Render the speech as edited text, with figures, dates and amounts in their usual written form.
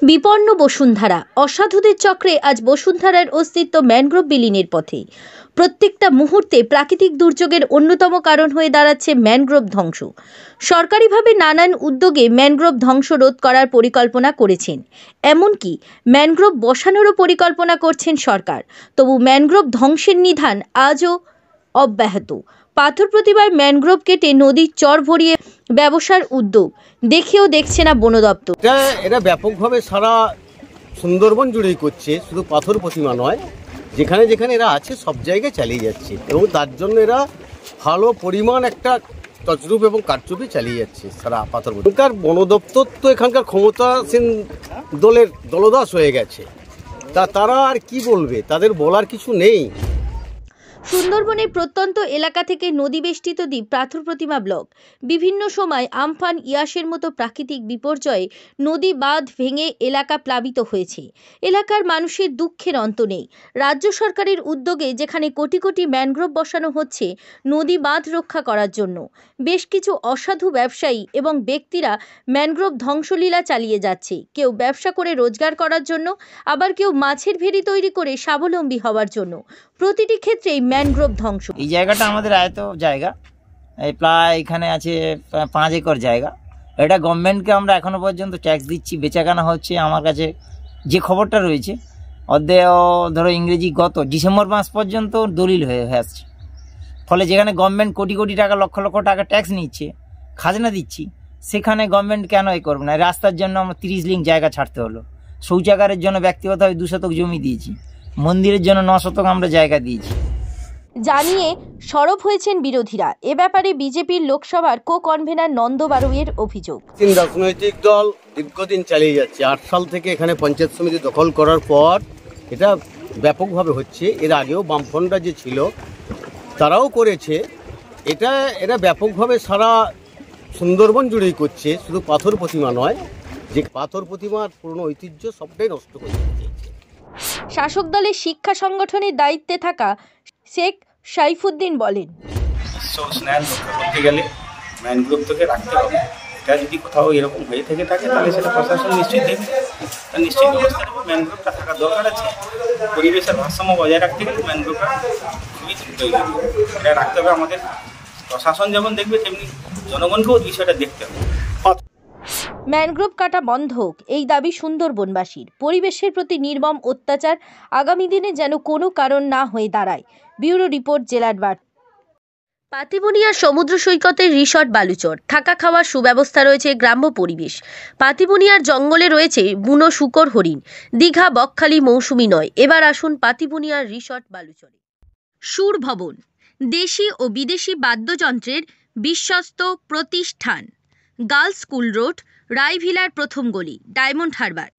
বিপন্ন বসুন্ধরা। অসাধুদের চক্রে আজ বসুন্ধরার অস্তিত্ব ম্যানগ্রোভ বিলীনের পথে। প্রত্যেকটা মুহূর্তে প্রাকৃতিক দুর্যোগের অন্যতম কারণ হয়ে দাঁড়াচ্ছে ম্যানগ্রোভ ধ্বংস। সরকারিভাবে নানান উদ্যোগে ম্যানগ্রোভ ধ্বংস রোধ করার পরিকল্পনা করেছেন, এমনকি ম্যানগ্রোভ বসানোরও পরিকল্পনা করছেন সরকার। তবু ম্যানগ্রোভ ধ্বংসের নিধান আজও অব্যাহত। পাথর প্রতিবার ম্যানগ্রোভ কেটে নদীর চর ভরিয়ে ব্যবসার উদ্যোগ দেখেও দেখছে না বন দপ্তর। এটা ব্যাপকভাবে সারা সুন্দরবন জুড়েই করছে, শুধু পাথর প্রতিমা নয়, যেখানে যেখানে এরা আছে সব জায়গায় চালিয়ে যাচ্ছে এবং তার জন্য এরা ভালো পরিমাণ একটা তছরূপ এবং কারচুপি চালিয়ে যাচ্ছে সারা পাথর। এখানকার বন দপ্তর তো এখানকার ক্ষমতাসীন দলের দলদাস হয়ে গেছে, তারা আর কি বলবে, তাদের বলার কিছু নেই। সুন্দরবনের প্রত্যন্ত এলাকা থেকে নদী বেষ্টিত দ্বীপ পাথর প্রতিমা ব্লক। বিভিন্ন সময় আমফান, ইয়াসের মতো প্রাকৃতিক বিপর্যয়ে নদী বাঁধ ভেঙে এলাকা প্লাবিত হয়েছে। এলাকার মানুষের দুঃখের অন্ত নেই। রাজ্য সরকারের উদ্যোগে যেখানে কোটি কোটি ম্যানগ্রোভ বসানো হচ্ছে নদী বাঁধ রক্ষা করার জন্য, বেশ কিছু অসাধু ব্যবসায়ী এবং ব্যক্তিরা ম্যানগ্রোভ ধ্বংসলীলা চালিয়ে যাচ্ছে। কেউ ব্যবসা করে রোজগার করার জন্য, আবার কেউ মাছের ভেড়ি তৈরি করে স্বাবলম্বী হওয়ার জন্য। প্রতিটি ক্ষেত্রেই ম্যানগ্রোভ ধ্বংস। এই জায়গাটা আমাদের আয়ত জায়গা, এই প্রায় এখানে আছে 5 একর জায়গা। এটা গভর্নমেন্টকে আমরা এখনো পর্যন্ত ট্যাক্স দিচ্ছি, বেচাকেনা হচ্ছে। আমার কাছে যে খবরটা রয়েছে, অর্ধেক ধরো ইংরেজি গত ডিসেম্বর মাস পর্যন্ত দলিল হয়ে আসছে। ফলে যেখানে গভর্নমেন্ট কোটি কোটি টাকা, লক্ষ লক্ষ টাকা ট্যাক্স নিচ্ছে, খাজনা দিচ্ছি, সেখানে গভর্নমেন্ট কেন করবে না? রাস্তার জন্য আমরা 30 লিঙ্ক জায়গা ছাড়তে হলো, শৌচাগারের জন্য ব্যক্তিগতভাবে 2 শতক জমি দিয়েছি, মন্দিরের জন্য 9 শতক আমরা জায়গা দিয়েছি। জানিয়ে সরব হয়েছেন বিরোধীরা। এ ব্যাপারে বিজেপির লোকসভার কো-কনভেনার নন্দ বারুইয়ের অভিযোগ। রাজনৈতিক দল দীর্ঘদিন চালিয়ে যাচ্ছে। 8 সাল থেকে এখানে পঞ্চায়েত সমিতি দখল করার পর এটা ব্যাপকভাবে হচ্ছে। এর আগেও বামফ্রন্টরা যে ছিল তারাও করেছে। এটা ব্যাপকভাবে সারা সুন্দরবন জুড়েই করছে, শুধু পাথর প্রতিমা নয়, যে পাথর প্রতিমার পুরনো ঐতিহ্য সবটাই নষ্ট করে দিচ্ছে। শাসক দলের শিক্ষা সংগঠনের দায়িত্বে থাকা শেখ সাইফুদ্দিন বলেন, স্নেহ রক্ষা করতে গেলে ম্যানগ্রোভ থেকে রাখতে হবে। এটা যদি কোথাও এরকম হয়ে থেকে থাকে তাহলে সেটা প্রশাসন নিশ্চয়ই দেখবে, তার নিশ্চয়ই ব্যবস্থা নেবে। ম্যানগ্রোভটা থাকার দরকার আছে। পরিবেশের ভারসাম্য বজায় রাখতে গেলে ম্যানগ্রোভটা খুবই প্রয়োজন। এটা রাখতে হবে আমাদের। প্রশাসন যেমন দেখবে তেমনি জনগণকেও বিষয়টা দেখতে হবে। ম্যানগ্রোভ কাটা বন্ধ হোক, এই দাবি সুন্দরবনবাসীর। পরিবেশের প্রতি নির্মম অত্যাচার আগামী দিনে যেন কোনো কারণ না হয়ে দাঁড়ায়। ব্যুরো রিপোর্ট, জেলার বার্তা। পাতিবুনিয়ার সমুদ্র সৈকতের রিসর্ট বালুচর। থাকা খাওয়ার সুব্যবস্থা রয়েছে, গ্রাম্য পরিবেশ। পাতিবুনিয়ার জঙ্গলে রয়েছে বুনো শূকর, হরিণ। দীঘা, বকখালি মৌসুমি নয়। এবার আসুন পাতিবুনিয়ার রিসর্ট বালুচরে। সুর ভবন, দেশি ও বিদেশি বাদ্যযন্ত্রের বিশ্বস্ত প্রতিষ্ঠান। গার্লস স্কুল রোড, রায়ভিলার প্রথম গলি, ডায়মন্ড হারবার।